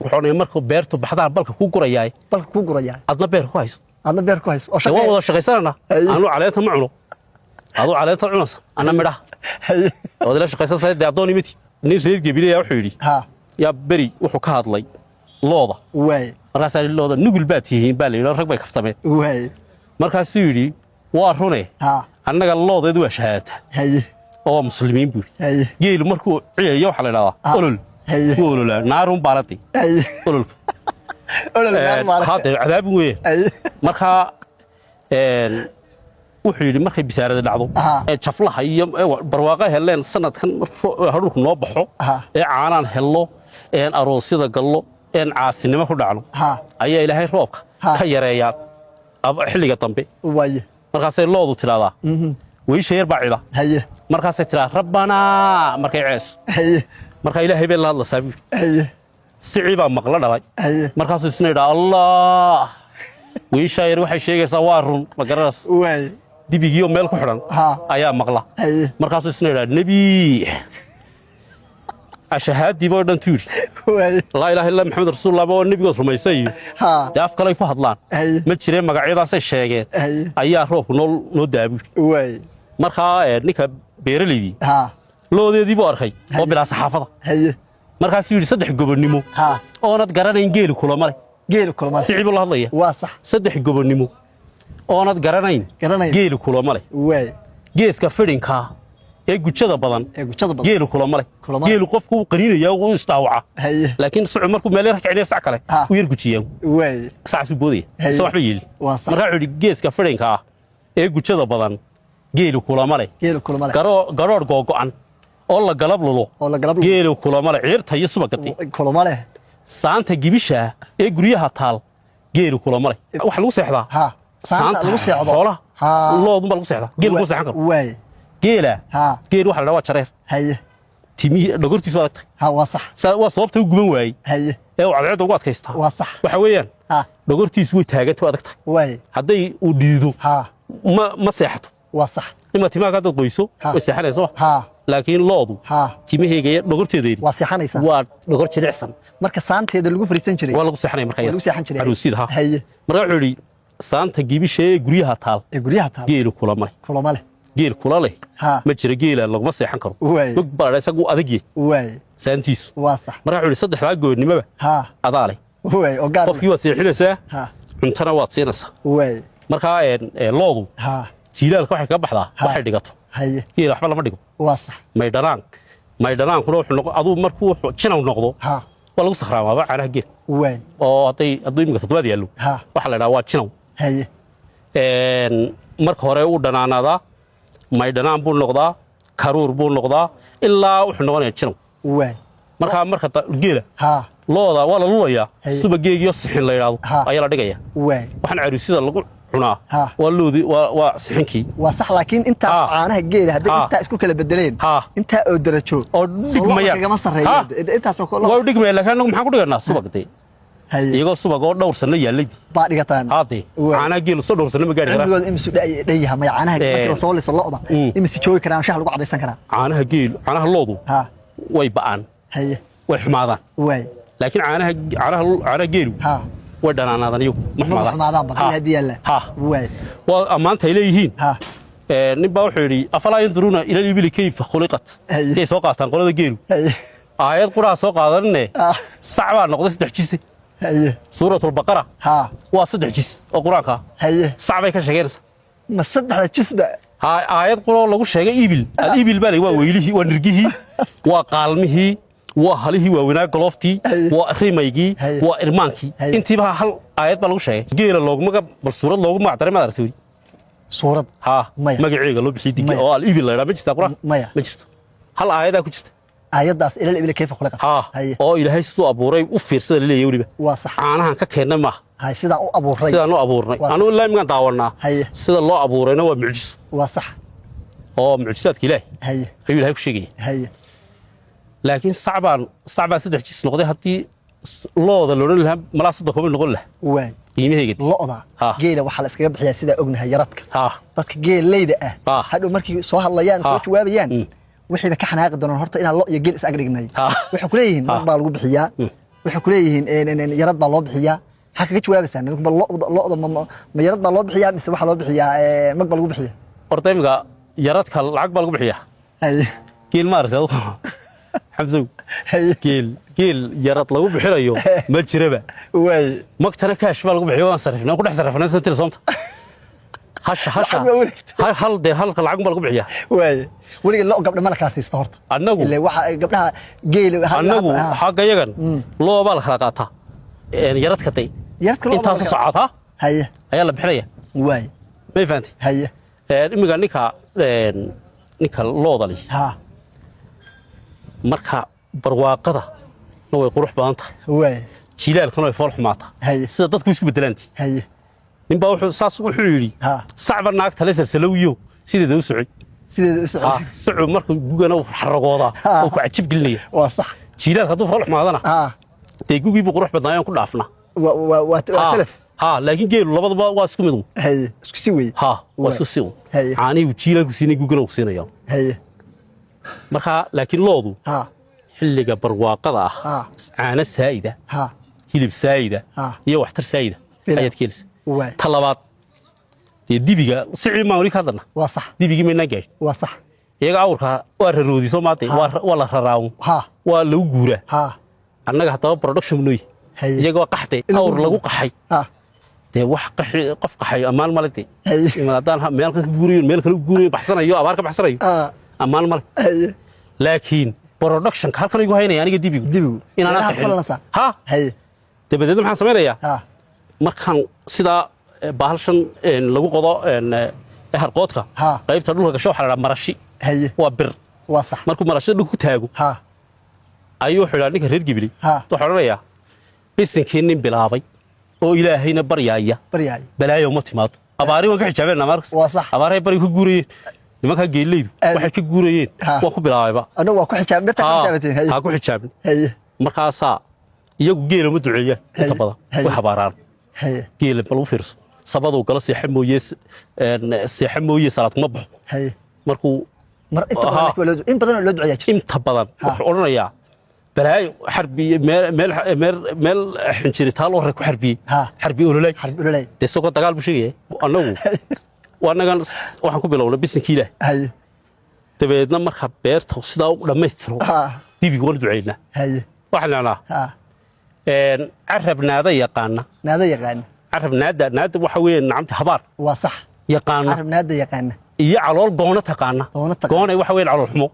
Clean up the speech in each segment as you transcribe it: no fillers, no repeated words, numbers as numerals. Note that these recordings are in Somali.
وحنا مركو بيرتو بحضر بالك كوغرياي أدنى بير كويس أشوف والله شقيسنا أنا عليها معلو هذا عليها عنص أنا مرة هذا لا شقيسة سيد أعطوني متي نيس يرجع بلي يا حولي يا بري وحكاها لي لوضة مركز اللوضة نقول باتيه بالي لا ركبك كفتمه مركز سوري وارهونه أنا قال اللوضة دوا شهادة أو مسلمين بوري جيل مركو عيا يوحى لنا قولوا لا نارهم بارتي قولوا هذا عذاب وين مركا وحيد مركا بسارة العضو شفلها يوم برواقة هلين سنة كان هروك نوبحو عانان هلو إن أروسيدا قلو إن عاسين ما كل عنو أيه إلهي روك خيريات أب حلقة طنبي مركا سير لوضو تلالا ويش يربع علا مركا سير ربنا مركا عيس مركا إلهي بالله الله سابير سعيبا مقلنا لاي مركز السنة الله ويشاير وحي شيء سوارون مقرص دي بيجيو ملك حرن أيام مقلا مركز السنة النبي أشهد دي بردن توري لا إله إلا محمد رسول الله بو النبي قصر ما يسيء جاف كلا يكون هضلان متشرين مقعيدا سيشيء أيام روح نو دابير مركا نيكا بيرلي دي لو دي بارخي أو بلا صحافة markaas yiri saddex gobonimo oonad garanayn geelu kula maray siciib la hadlaya waa sax saddex gobonimo oonad garanayn geelu kula maray geeska fidinka ee gujada badan geelu kula maray geelu qofku uu qaniinaya uu istaawaca laakiin sucu markuu meel yar kacay sac kale uu yar gujiyay sac suboodii soo waxba yeeli markaa yiri geeska fidinka ee gujada badan geelu kula maray garoor googo'an oo la galab lulo geelu kulama leh ciirta iyo subagati kulama leh saanta gibisha ee guriyaha taal geelu kulama leh wax lagu seexdaa saanta lagu seexdo loodu ma lagu seexdaa geelu ku seexan karo geela geel waxa la dhawa jareer timi dhogortiisu adagtay waa sax waa sababta uu guban waayay ee uu cadceed ugu adkaystaa waxa weeyaan dhogortiisu way taagantay adagtay haday uu dhiido ma seexato waa sax ima timaha dad qoyso way seexanayso laakiin loodu timahayga dhogorteedeedii waa seexanaysaa waa dhogor jilicsan marka saanteeda lagu fariisan jiray waa lagu seexanay markaa lagu seexan jiray aruusida markaa wuxuu yiri saanta gibisha ee guriyaha taal geelu kula maray geel kula leh ma jira geela laguma seexan karo dog baa isagu adag yahay saantiisu waa sax markaa wuxuu yiri saddexdaa goornimaba adaale qofkii waad seexinaysaa cuntana waad siinaysaa markaa loodu jiilaalka waxay ka baxdaa waxay dhigato geela waxba lama dhigo waa sax maydhanaan kuna wuxuu noqdo aduu markuu jinaw noqdo waa lagu sakhraamaaba caanaha geel oo hadduu imika toddobaad yaallo waxa la dhahaa waa jinaw marka hore uu dhanaanaadaa maydhanaan buu noqdaa karuur buu noqdaa ilaa wuxuu noqonayaa jinaw marka geela looda waa la lulayaa subageegiyo sixin la yidhaahdo ayaa la dhigaya waxaan caruusida lagu cunaa waa loodi waa sixinki waa sax laakiin intaas caanaha geela haday inta isku kala bedeleen inta oo darajo oo dhigmaya kama sareeyo intaas oo kale waa dhigmaya laakiin maxaan ku dhiganaa subagtay iyagoo subag oo dhowr sano yaalay baa dhigataan caanaha geelu soo dhowr sano ma gaari karaan imisu dhayaha ma caanaha marka soo liso looda imisu joogi karaan shaah lagu cadaysan karaan caanaha geelu caanaha loodu way ba'an way xumaadaan laakiin caanaha geelu way dhanaanaadan iyagu maxmaadaan baa hadii yalla waa amaanta ay leeyihiin nin baa wuxuu yiri afalaa yanduruna ila ibili kayfa khuliqat ay soo qaataan qolada geelu aayad quraas soo qaadanne sacbaa noqday saddex jis suuratul baqara waa saddex jis oo quraanka sacbay ka sheegaysaa ma saddex jis ba aayad quro lagu sheegay ibil baa waa weylihii waa nirgihii waa qaalmihii وهالي هو وناك غلوفتي وريمايجي وإرمانكي أنتي بها هل آيات بالوش شيء جيل اللوج مجا بالصورة اللوج ما اعترف ما درتوي صورة ما جري قالوا بحيدي أو الإبل لا ما جت أقرأ ما جت هل آيات أكو جت آيات داس إلى الإبل كيف خلقت أو إلى هاي السوق أبوري وفير اللي يوري واصح أنا هنككهنا ما هاي سيدا أبوري سيدا نو أبوري أنا ولا من داورنا سيدا الله أبورينا ومعجز واصح أو معجزات كله هي هاي وش هي لكن صعبان سدح جيس نقضي هاتي لودا لورن لها ملا صدق كومن نقول له واي qiimaheega looda geela waxa la iskaga bixiyaa sida ognahay yaradka dadka geel leeyda ah hadhow markii soo hadlayaan soo jawaabayaan wixii ka xanaaqi doonaan horta inaan loo iyo geel is agrignay waxa ku leeyihiin baa lagu bixiyaa waxay ku leeyihiin yarad baa loo bixiyaa maxaa kaga jawaabaysaa lo'da ma yarad baa loo bixiyaa mise waxa loo bixiyaa mag baa lagu bixiyaa horta imiga yaradka lacag baa lagu bixiyaa geel ma aragtay xamsow geel yarad lagu bixinayo ma jiraba magtana kaash baa lagu bixiyo waan sarifnaa ku dhex sarifnaa santii soomta hasha hal halka lacag baa lagu bixiyaa weliga loo gabdha ma la kala siista horta annagu ilaa waxa gabdhaha geel annagu xagga yagan loo baa la kala qaataa yaradka tay intaas socota ayaa la bixinaya ma fahanti imiga ninka loodali marka barwaaqada way qurux badan tahay jilaalkana way fool xumaata sida dadku isku bedelaantii ninba wuxuu yidhi sacba naagta la sarsalowiyo sideeda u socay sacuu marka gugana xaragooda oo ku cajib gelinaya waa sax jilaalka hadduu fool xumaadana dee gugii buu qurux badnaayaan ku dhaafna waa telef laakiin geelu labadaba waa isku mid isku si wey waa isku si caanihi jilaalku siinay gugana uu siinaya marka laakiin loodu xilliga barwaaqada ah caana saa'ida hilib saa'ida iyo waxtar saa'ida ayaad keelisa talabaad dibiga sicii ma wali ka hadana waa sax dibigi ma nagaay waa sax iyaga awrka waa raroodi soo maatay waa la raraaw waa lagu guura annaga hadaba production nooy iyaga waa qaxtay awr lagu qaxay dee wax qof qaxay amaan malay imaadaan meel ka guurayo meel kale guurayo baxsanayo abaar ka baxsanayo amaan malay laakiin production halkan igu haynaya aniga dibigu inaan qaxin dabadeed maxaan sameeyaa markaan sida bahalshan lagu qodo harqoodka qaybta dhulka gasho waxa la marashi waa bir waa sax markuu marashada dhulku taago ayuu xidhaa ninka reer Gibli wuxuu oranayaa bisinkii nin bilaabay oo ilaahayna baryaaya balaayo ma timaado abaari waan ka xijaabeenna markas abaaray bari ku guuriyeen nimanka geeleydu waxay ka guurayeen waa ku bilaabayba anagu waa ku xijaabin ku xijaabin markaas iyagu geelo ma duceeyaan inta badan way habaaraan geelo bal u fiirso sabadu gala seexa mooyee salaad kuma baxo markuu in badan loo duceeyaa inta badan wuxuu oranayaa balaayo xarbi meel xinjiritaal oo ku xarbi ololay isagoo dagaal buu sheegaya annagu waanagan waxaan ku bilownay bisinkii ilaahay dabeedna marka beerta sidaa u dhammaystiro dibiga waan duceynaa waxaan leenahaa carab naada yaqaana carab naada waxa weeye nacamti habaar waa sax yaqaana carab naada yaqaana iyo calool goona taqaana goona waxa weeye calool xumo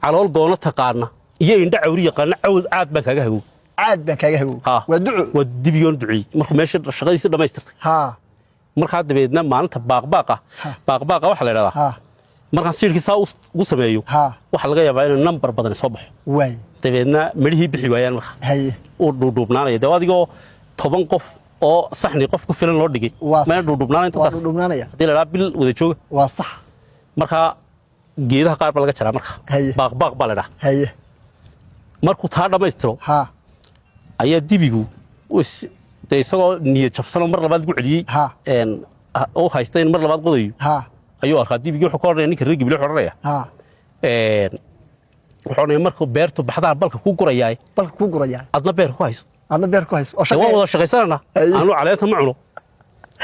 calool goona taqaana iyo indha cawri yaqaana cawd caad baan kaaga hagow waa duco waa dibigoon duceey markuu meesha shaqadiisa dhammaystirtay markaa dabeedna maalinta baaqbaaqa waxa la yidhahdaa markaan siirkiisaa ugu sameeyo waxa laga yaabaa inuu number badan soo baxo dabeedna midhihii bixi waayaan marka uu dhuudhuubnaanaya dee adigoo 10 qof oo saxni qof ku filan loo dhigay meel dhuudhuubnaanaya intaas haddii la bil wada jooga waa sax marka geedaha qaar baa laga jaraa marka baaqbaaq baa la dhahaa markuu taa dhammaystiro ayaa dibigu isagoo niyad jabsanoo mar labaad gu celiyey oo haysta in mar labaad qodayo ayuu arkaa dibigii wuxuu ka odhanaya ninka reer Gibli wuxuu odhanaya wuxuu odhanaya markuu beertu baxdaan balka ku gurayaa adna beer ku hayso oo wada shaqaysanana aanu caleenta ma cuno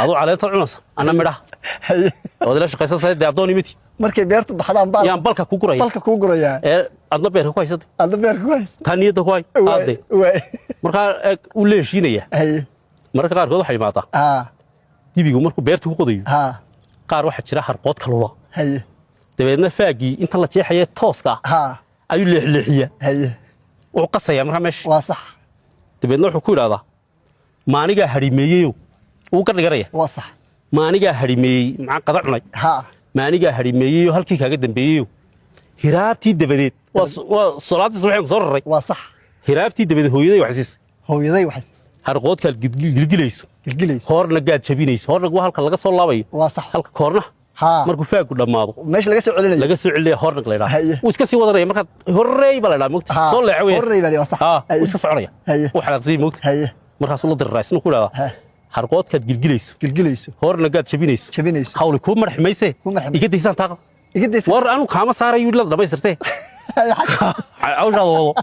aduu caleenta cunaysa ana midhaha wada shaqaysanaysa dee adoon imiti markay beertu baxdaan yaan balka ku gurayaa adna beer ku haysatay taa niyadda ku hay aade markaa uu leeshiinaya marka qaarkood waxay imaataa dibigu markuu beerta ku qodayo qaar waxa jira harqood kalula dabeedna faagii inta la jeexayay tooska ayuu leexleexiyaa wuxuu qasayaa markaa meesha waa sax dabeedna wuxuu ku yidhahdaa maanigaa harimeeyeyo wuu ka dhiganaya waa sax maanigaa harimeeyey maxaa qada cunay maanigaa harimeeyeyo halkii kaaga dambeeyeyo hiraabtii dabadeed waa salaadii subaxeen soo raray waa sax hiraabtii dabadeed hooyaday waxay harqoodkaad gilgilayso hoorna gaad jabinayso hoorna waa halka laga soo laabayo halka koorna markuu faagu dhammaado meesha laga soo celinayo hoorna la yidhaahdo wuu iska sii wadanaya markaad horreey baa la yidhaha mogta soo leexa weeye wuu iska soconaya wuu xalaaqsii mogta markaasuu la diriraay isna ku yidhahdaa harqoodkaad gilgilayso hoorna gaad jabinayso hawli kuu madax mayse iga daysaan taaqda war anu kaama saarayo la dhamaystirtee hawshaada wado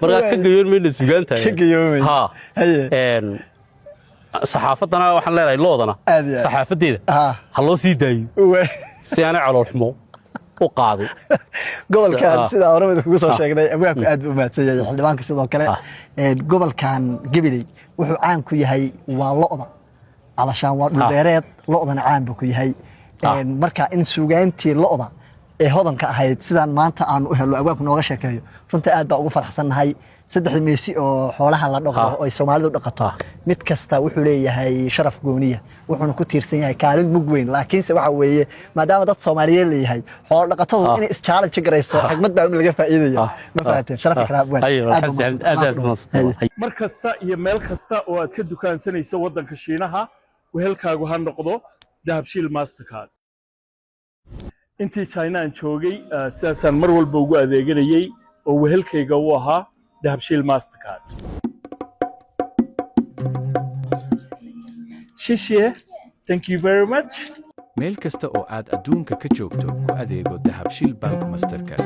markaa ka gayoon mayna sugaantahay ka gayoomay ha haye saxaafadana waxaan leenahay loodana saxaafadeeda ha loo sii daayo si aanay calool xumo u qaaday gobolkan sida hormada kugu soo sheegnay abwaanku aad u mahadsan yahay xildhibaanka sidoo kale gobolkan Gabiley wuxuu caan ku yahay waa lo'da alashaan waa dhul beereed lo'dana caan buu ku yahay marka in suugaantii lo'da ee hodanka ahayd sidaan maanta aan u helo abwaanku nooga sheekeeyo runtii aad baa ugu faraxsanahay saddex meesi oo xoolaha la dhaqo oo Soomaalidu dhaqato mid kasta wuxuu leeyahay sharaf gooniya wuxuuna ku tiirsan yahay kaalin mug weyn laakiin se waxa weeye maadaama dad Soomaaliyeed leeyahay xoolo dhaqatadu inay is-challenge garayso xigmad baa laga faa'iideeyaa ma fahanteen sharaf karaab weyn mar kasta iyo meel kasta oo aad ka dukaansanayso wadanka Shiinaha wehelkaagu ha noqdo Dahabshiil Mastercard intii China aan joogay sidaasaan mar walba ugu adeeganayay oo wehelkayga uu ahaa Dahabshiil Mastercard Shishiye thank you very much meel kasta oo aad adduunka ka joogto ku adeego Dahabshiil Bank Mastercard